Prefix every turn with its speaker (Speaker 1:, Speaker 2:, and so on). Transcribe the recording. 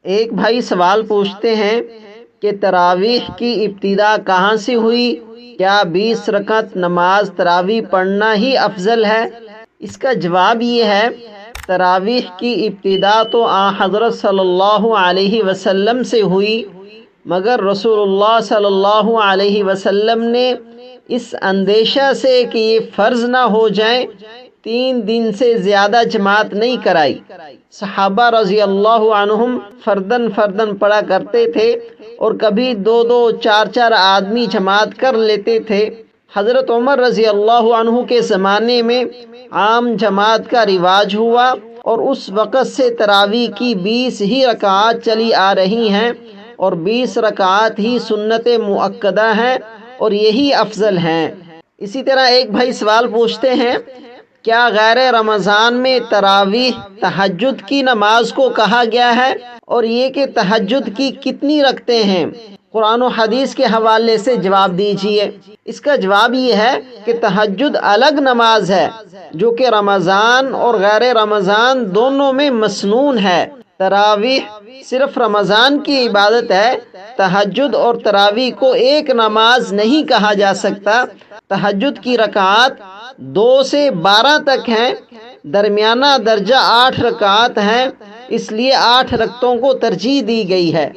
Speaker 1: ایک بھائی سوال پوچھتے ہیں کہ تراویح کی ابتدا کہاں سے ہوئی؟ کیا 20 رکعت نماز تراویح پڑھنا ہی افضل ہے؟ اس کا جواب یہ ہے، تراویح کی ابتدا تو حضرت صلی اللہ علیہ وسلم سے ہوئی، مگر رسول اللہ صلی اللہ علیہ وسلم نے اس اندیشہ سے کہ یہ فرض نہ ہو جائیں 3 دن سے زیادہ جماعت نہیں کرائی۔ صحابہ رضی اللہ عنہم فردن فردن پڑھا کرتے تھے اور کبھی 2 4 آدمی جماعت کر لیتے تھے۔ حضرت عمر رضی اللہ عنہ کے زمانے میں عام جماعت کا رواج ہوا اور اس وقت سے تراویح کی 20 ہی رکعات چلی آ رہی ہیں اور 20 رکعات ہی سنت مؤکدہ ہیں اور یہی افضل ہیں۔ اسی طرح ایک بھائی سوال پوچھتے ہیں، کیا غیر رمضان میں تراویح تہجد کی نماز کو کہا گیا ہے؟ اور یہ کہ تہجد کی کتنی رکعتیں ہیں؟ قرآن و حدیث کے حوالے سے جواب دیجیے۔ اس کا جواب یہ ہے کہ تہجد الگ نماز ہے جو کہ رمضان اور غیر رمضان دونوں میں مسنون ہے۔ تراویح صرف رمضان کی عبادت ہے۔ تہجد اور تراویح کو ایک نماز نہیں کہا جا سکتا۔ تہجد کی رکعات 2 سے 12 تک ہیں، درمیانہ درجہ 8 رکعات ہیں، اس لیے 8 رکعتوں کو ترجیح دی گئی ہے۔